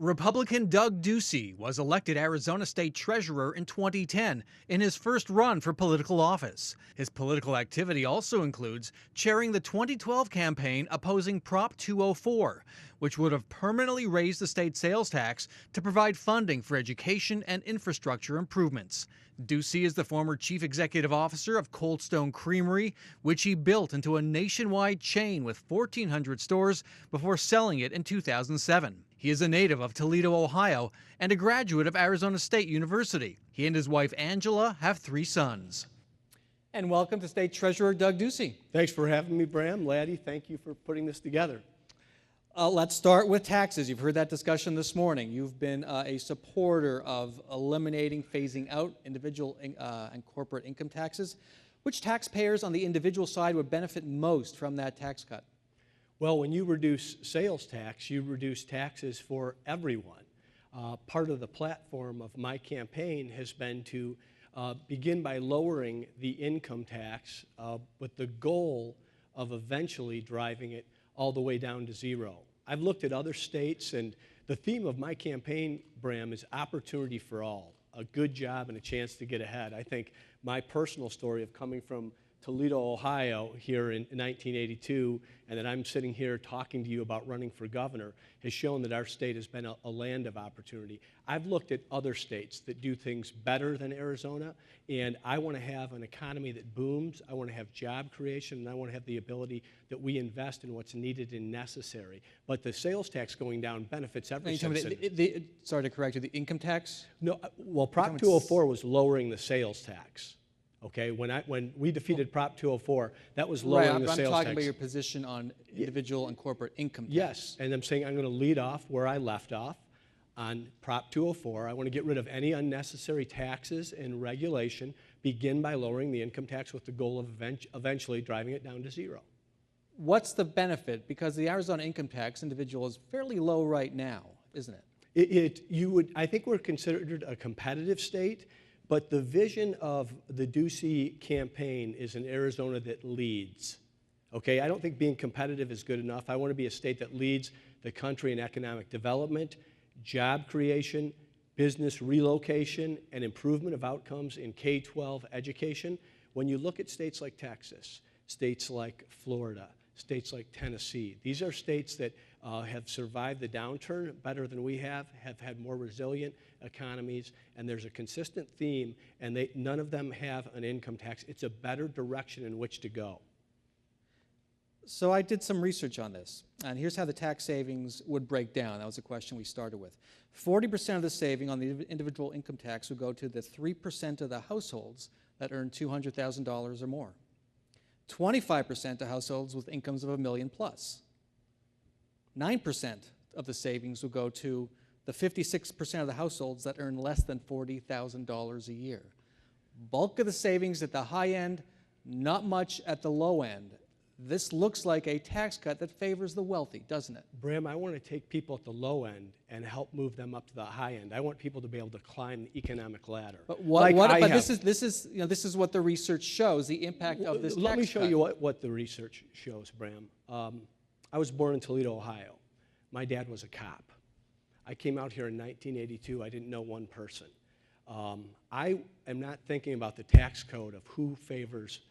Republican Doug Ducey was elected Arizona State Treasurer in 2010 in his first run for political office. His political activity also includes chairing the 2012 campaign opposing Prop 204, which would have permanently raised the state sales tax to provide funding for education and infrastructure improvements. Ducey is the former chief executive officer of Cold Stone Creamery, which he built into a nationwide chain with 1,400 stores before selling it in 2007. He is a native of Toledo, Ohio, and a graduate of Arizona State University. He and his wife, Angela, have 3 sons. And welcome to State Treasurer Doug Ducey. Thanks for having me, Bram. Laddie, thank you for putting this together. Let's start with taxes. You've heard that discussion this morning. You've been a supporter of eliminating, phasing out individual and corporate income taxes. Which taxpayers on the individual side would benefit most from that tax cut? Well, when you reduce sales tax, you reduce taxes for everyone. Part of the platform of my campaign has been to begin by lowering the income tax with the goal of eventually driving it all the way down to zero. I've looked at other states, and the theme of my campaign, Bram, is opportunity for all, a good job and a chance to get ahead. I think my personal story of coming from Toledo, Ohio, here in 1982, and that I'm sitting here talking to you about running for governor, has shown that our state has been a land of opportunity. I've looked at other states that do things better than Arizona, and I want to have an economy that booms. I want to have job creation, and I want to have the ability that we invest in what's needed and necessary. But the sales tax going down benefits every citizen. Sorry to correct you, the income tax? No, well, Prop 204 was lowering the sales tax. Okay, when we defeated Prop 204, that was lowering the sales tax. I'm talking about your position on individual and corporate income tax. Yes, and I'm saying I'm going to lead off where I left off on Prop 204. I want to get rid of any unnecessary taxes and regulation, begin by lowering the income tax with the goal of eventually driving it down to zero. What's the benefit? Because the Arizona income tax individual is fairly low right now, isn't it? I think we're considered a competitive state. But the vision of the Ducey campaign is an Arizona that leads. Okay, I don't think being competitive is good enough. I want to be a state that leads the country in economic development, job creation, business relocation, and improvement of outcomes in K-12 education. When you look at states like Texas, states like Florida, states like Tennessee, these are states that have survived the downturn better than we have had more resilient economies, and there's a consistent theme, and none of them have an income tax. It's a better direction in which to go. So I did some research on this, and here's how the tax savings would break down. That was the question we started with. 40% of the saving on the individual income tax would go to the 3% of the households that earn $200,000 or more. 25% to households with incomes of $1 million plus. 9% of the savings will go to the 56% of the households that earn less than $40,000 a year. Bulk of the savings at the high end, not much at the low end. This looks like a tax cut that favors the wealthy, doesn't it? Bram, I want to take people at the low end and help move them up to the high end. I want people to be able to climb the economic ladder. But this is what the research shows, the impact of this tax cut. Let me show you what the research shows, Bram. I was born in Toledo, Ohio. My dad was a cop. I came out here in 1982. I didn't know one person. I am not thinking about the tax code of who favors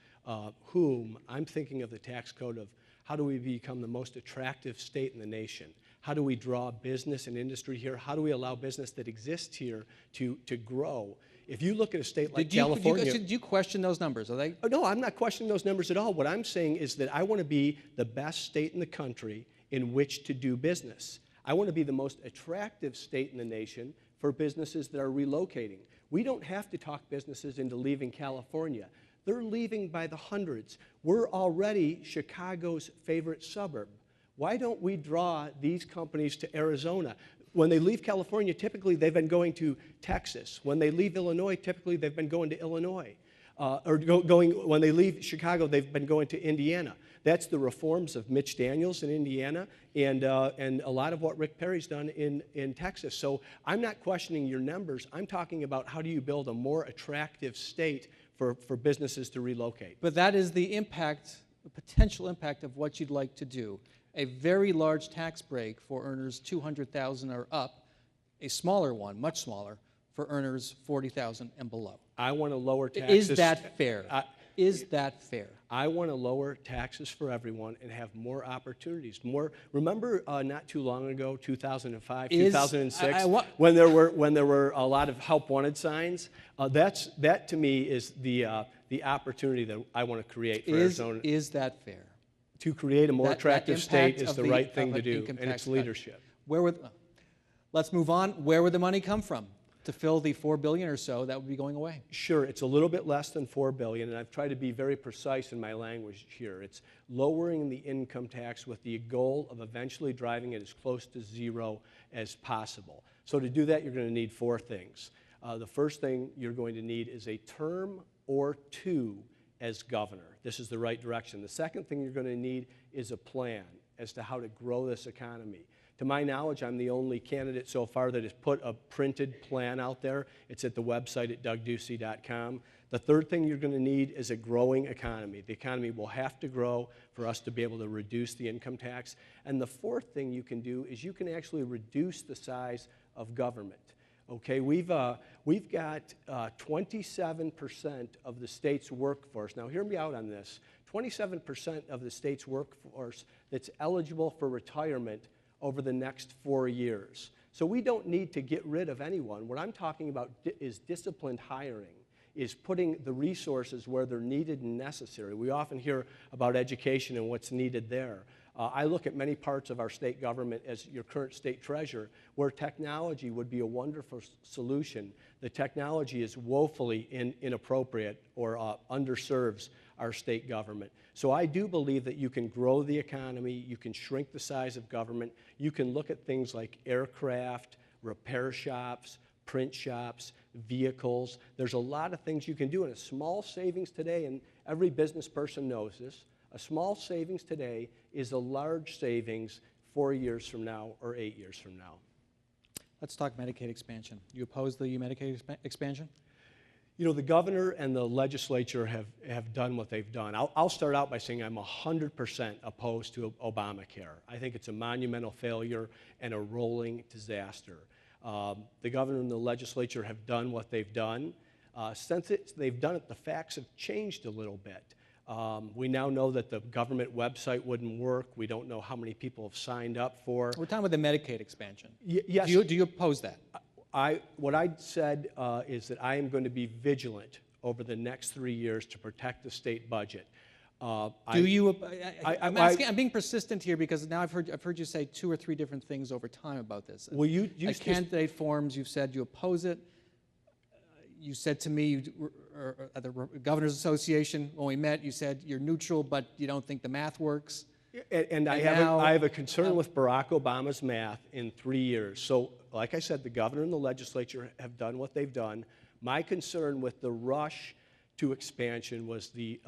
whom. I'm thinking of the tax code of how do we become the most attractive state in the nation? How do we draw business and industry here? How do we allow business that exists here to grow? If you look at a state like California... Do you question those numbers? Are they? Oh, no, I'm not questioning those numbers at all. What I'm saying is that I want to be the best state in the country in which to do business. I want to be the most attractive state in the nation for businesses that are relocating. We don't have to talk businesses into leaving California. They're leaving by the hundreds. We're already Chicago's favorite suburb. Why don't we draw these companies to Arizona? When they leave California, typically they've been going to Texas. When they leave Illinois, typically they've been going to Illinois. When they leave Chicago, they've been going to Indiana. That's the reforms of Mitch Daniels in Indiana and a lot of what Rick Perry's done in Texas. So I'm not questioning your numbers. I'm talking about how do you build a more attractive state for businesses to relocate. But that is the impact, the potential impact of what you'd like to do. A very large tax break for earners $200,000 or up a smaller one, much smaller, for earners 40,000 and below. I want to lower taxes. Is that fair? Is that fair? I want to lower taxes for everyone and have more opportunities. More. Remember, not too long ago, 2005, 2006, when there were a lot of help wanted signs. That to me is the opportunity that I want to create for Arizona. Is that fair? To create a more attractive state is the right thing to do, and it's leadership. Let's move on. Where would the money come from to fill the $4 billion or so that would be going away? Sure, it's a little bit less than $4 billion, and I've tried to be very precise in my language here. It's lowering the income tax with the goal of eventually driving it as close to zero as possible. So to do that, you're going to need four things. The first thing you're going to need is a term or two as governor. This is the right direction. The second thing you're going to need is a plan as to how to grow this economy. To my knowledge, I'm the only candidate so far that has put a printed plan out there. It's at the website at dougducey.com. The third thing you're going to need is a growing economy. The economy will have to grow for us to be able to reduce the income tax. And the fourth thing you can do is you can actually reduce the size of government. Okay, we've got 27% of the state's workforce. Now, hear me out on this. 27% of the state's workforce that's eligible for retirement over the next 4 years. So we don't need to get rid of anyone. What I'm talking about is disciplined hiring, is putting the resources where they're needed and necessary. We often hear about education and what's needed there. I look at many parts of our state government as your current state treasurer, where technology would be a wonderful solution. The technology is woefully inappropriate or underserves our state government. So I do believe that you can grow the economy, you can shrink the size of government, you can look at things like aircraft, repair shops, print shops, vehicles. There's a lot of things you can do, and a small savings today, and every business person knows this, a small savings today is a large savings 4 years from now or 8 years from now. Let's talk Medicaid expansion. You oppose the Medicaid expansion? You know, the governor and the legislature have done what they've done. I'll start out by saying I'm 100% opposed to Obamacare. I think it's a monumental failure and a rolling disaster. The governor and the legislature have done what they've done. Since they've done it, the facts have changed a little bit. We now know that the government website wouldn't work. We don't know how many people have signed up for. We're talking about the Medicaid expansion. Yes. Do you oppose that? What I said is that I am going to be vigilant over the next 3 years to protect the state budget. I'm being persistent here because now I've heard you say 2 or 3 different things over time about this. Well, As candidate forums, you've said you oppose it. You said to me at the Governors Association when we met, you said you're neutral, but you don't think the math works. And I have a concern with Barack Obama's math in 3 years. So, like I said, the governor and the legislature have done what they've done. My concern with the rush to expansion was the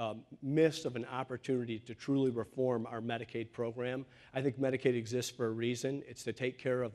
miss of an opportunity to truly reform our Medicaid program. I think Medicaid exists for a reason. It's to take care of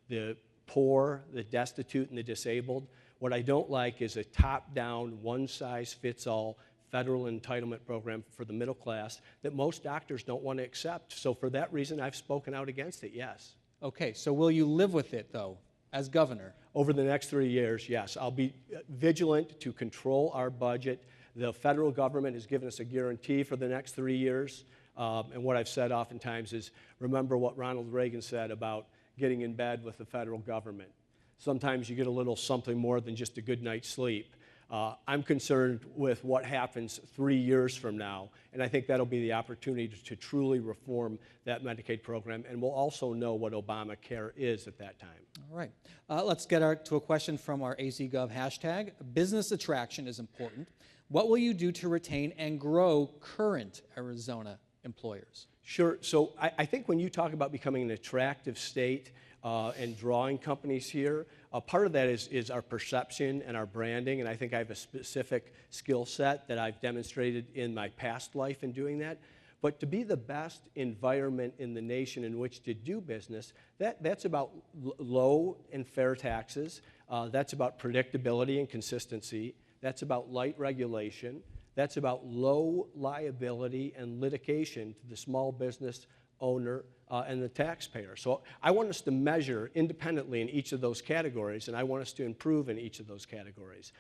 the poor, the destitute, and the disabled. What I don't like is a top-down, one-size-fits-all federal entitlement program for the middle class that most doctors don't want to accept. So for that reason, I've spoken out against it, yes. Okay, so will you live with it, though, as governor? Over the next 3 years, yes. I'll be vigilant to control our budget. The federal government has given us a guarantee for the next 3 years. And what I've said oftentimes is, remember what Ronald Reagan said about getting in bed with the federal government. Sometimes you get a little something more than just a good night's sleep. I'm concerned with what happens 3 years from now, and I think that'll be the opportunity to truly reform that Medicaid program, and we'll also know what Obamacare is at that time. All right. Let's get to a question from our AZGov hashtag. Business attraction is important. What will you do to retain and grow current Arizona employers? Sure. So I think when you talk about becoming an attractive state, and drawing companies here. Part of that is our perception and our branding, and I think I have a specific skill set that I've demonstrated in my past life in doing that. But to be the best environment in the nation in which to do business, that's about low and fair taxes. That's about predictability and consistency. That's about light regulation. That's about low liability and litigation to the small business owner, and the taxpayer. So I want us to measure independently in each of those categories, and I want us to improve in each of those categories.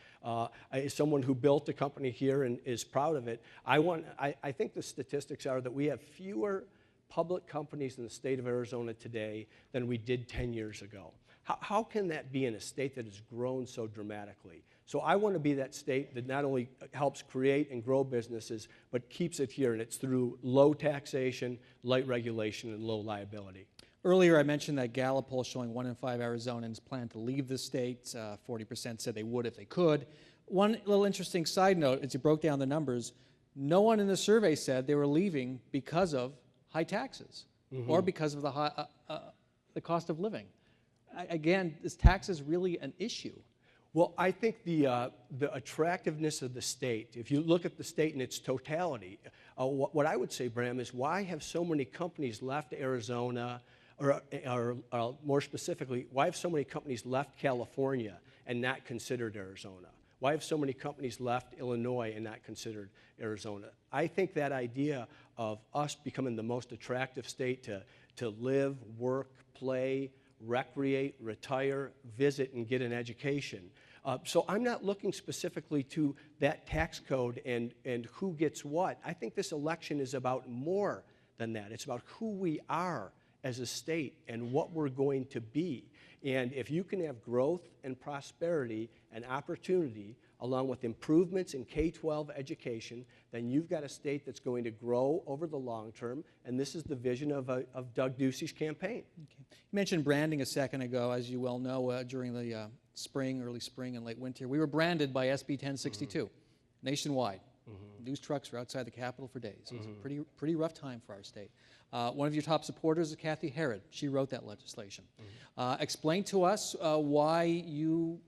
As someone who built a company here and is proud of it, I think the statistics are that we have fewer public companies in the state of Arizona today than we did 10 years ago. How can that be in a state that has grown so dramatically? So I want to be that state that not only helps create and grow businesses, but keeps it here, and it's through low taxation, light regulation, and low liability. Earlier I mentioned that Gallup poll showing 1 in 5 Arizonans plan to leave the state. 40% said they would if they could. One little interesting side note, as you broke down the numbers, no one in the survey said they were leaving because of high taxes or because of the cost of living. Again, is taxes really an issue? Well, I think the attractiveness of the state, if you look at the state in its totality, what I would say, Bram, is why have so many companies left Arizona, or more specifically, why have so many companies left California and not considered Arizona? Why have so many companies left Illinois and not considered Arizona? I think that idea of us becoming the most attractive state to live, work, play, recreate, retire, visit, and get an education. So I'm not looking specifically to that tax code and who gets what. I think this election is about more than that. It's about who we are as a state and what we're going to be. And if you can have growth and prosperity and opportunity along with improvements in K-12 education, then you've got a state that's going to grow over the long term, and this is the vision of Doug Ducey's campaign. Okay. You mentioned branding a second ago. As you well know, during the early spring and late winter, we were branded by SB 1062 nationwide. News trucks were outside the Capitol for days. It was a pretty rough time for our state. One of your top supporters is Kathy Herod. She wrote that legislation. Explain to us why you,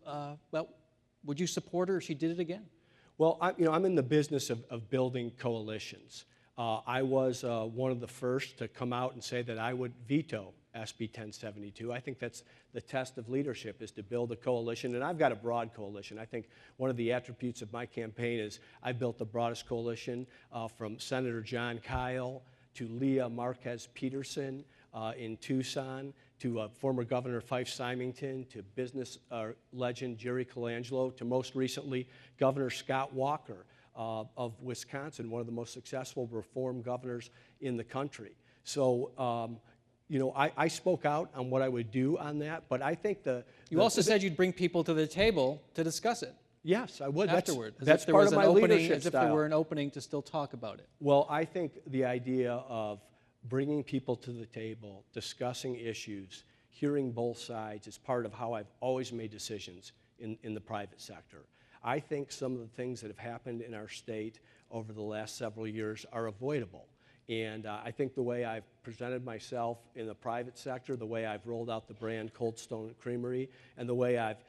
would you support her if she did it again? Well, I'm in the business of building coalitions. I was one of the first to come out and say that I would veto SB 1072. I think that's the test of leadership, is to build a coalition, and I've got a broad coalition. I think one of the attributes of my campaign is I built the broadest coalition from Senator John Kyle to Leah Marquez Peterson in Tucson, to former Governor Fife Symington, to business legend Jerry Colangelo, to most recently Governor Scott Walker of Wisconsin, one of the most successful reform governors in the country. So, I spoke out on what I would do on that, but I think You also said you'd bring people to the table to discuss it. Yes, I would. Afterward. That's part of my leadership style. As if there were an opening to still talk about it. Well, I think the idea of bringing people to the table, discussing issues, hearing both sides is part of how I've always made decisions in the private sector. I think some of the things that have happened in our state over the last several years are avoidable. And I think the way I've presented myself in the private sector, the way I've rolled out the brand Cold Stone Creamery, and the way I've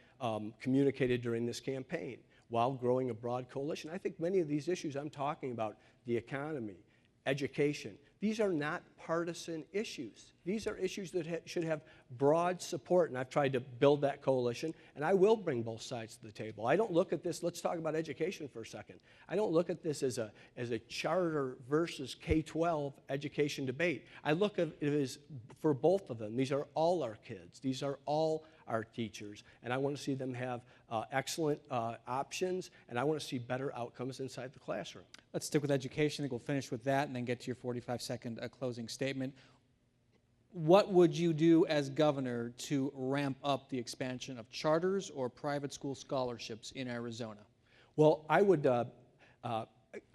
communicated during this campaign while growing a broad coalition, I think many of these issues I'm talking about, the economy, education, these are not partisan issues. These are issues that should have broad support, and I've tried to build that coalition, and I will bring both sides to the table. I don't look at this, let's talk about education for a second. I don't look at this as a charter versus K-12 education debate. I look at it as for both of them. These are all our kids. These are all our teachers, and I want to see them have excellent options, and I want to see better outcomes inside the classroom. Let's stick with education. I think we'll finish with that and then get to your 45-second closing statement. What would you do as governor to ramp up the expansion of charters or private school scholarships in Arizona? Well, I would.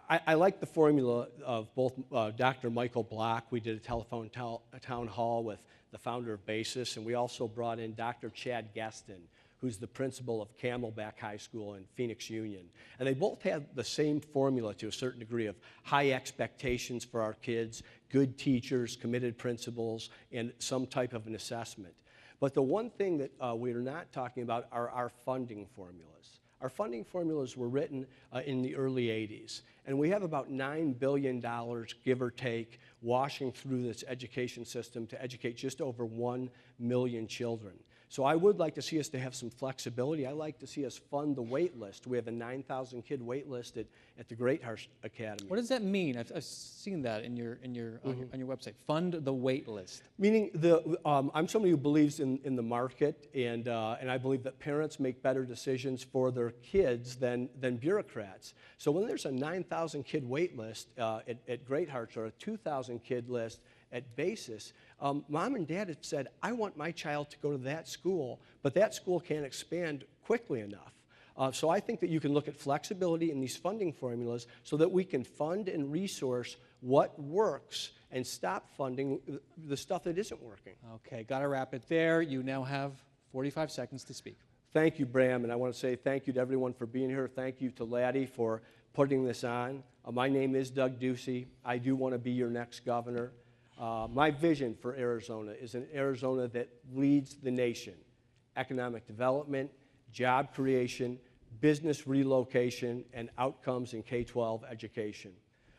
I like the formula of both Dr. Michael Block. We did a telephone town hall with the founder of BASIS, and we also brought in Dr. Chad Gaston, who's the principal of Camelback High School in Phoenix Union. And they both had the same formula to a certain degree of high expectations for our kids, good teachers, committed principals, and some type of an assessment. But the one thing that we're not talking about are our funding formulas. Our funding formulas were written in the early 80s, and we have about $9 billion, give or take, washing through this education system to educate just over 1 million children. So I would like to see us to have some flexibility. I like to see us fund the wait list. We have a 9,000 kid wait list at the Great Heart Academy. What does that mean? I've seen that on your website. Fund the wait list. Meaning, I'm somebody who believes in the market, and I believe that parents make better decisions for their kids than bureaucrats. So when there's a 9,000 kid wait list at Great Hearts, or a 2,000 kid list at Basis, mom and dad had said, I want my child to go to that school, but that school can't expand quickly enough. So I think that you can look at flexibility in these funding formulas so that we can fund and resource what works and stop funding the stuff that isn't working. Okay, got to wrap it there. You now have 45 seconds to speak. Thank you, Bram, and I want to say thank you to everyone for being here. Thank you to Laddie for putting this on. My name is Doug Ducey. I do want to be your next governor. My vision for Arizona is an Arizona that leads the nation. Economic development, job creation, business relocation, and outcomes in K-12 education.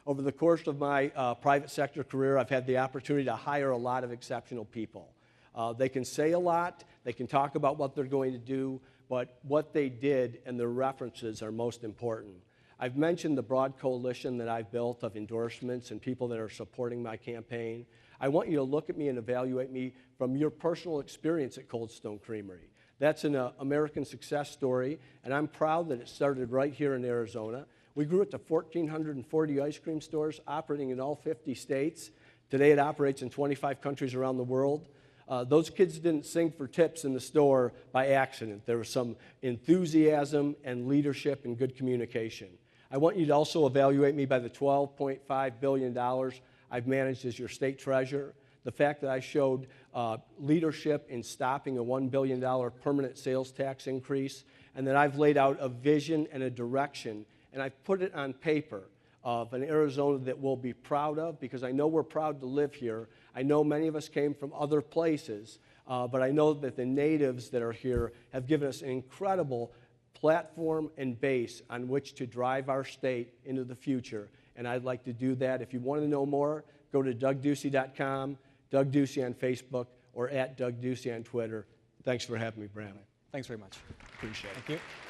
Over the course of my private sector career, I've had the opportunity to hire a lot of exceptional people. They can say a lot, they can talk about what they're going to do, but what they did and their references are most important. I've mentioned the broad coalition that I've built of endorsements and people that are supporting my campaign. I want you to look at me and evaluate me from your personal experience at Cold Stone Creamery. That's an American success story, and I'm proud that it started right here in Arizona. We grew it to 1,440 ice cream stores operating in all 50 states. Today it operates in 25 countries around the world. Those kids didn't sing for tips in the store by accident. There was some enthusiasm and leadership and good communication. I want you to also evaluate me by the $12.5 billion I've managed as your state treasurer. The fact that I showed leadership in stopping a $1 billion permanent sales tax increase, and that I've laid out a vision and a direction, and I've put it on paper of an Arizona that we'll be proud of, because I know we're proud to live here. I know many of us came from other places, but I know that the natives that are here have given us an incredible platform and base on which to drive our state into the future, and I'd like to do that. If you want to know more, go to DougDucey.com, Doug Ducey on Facebook, or at Doug Ducey on Twitter. Thanks for having me, Bram. Thanks very much. Appreciate it. Thank you.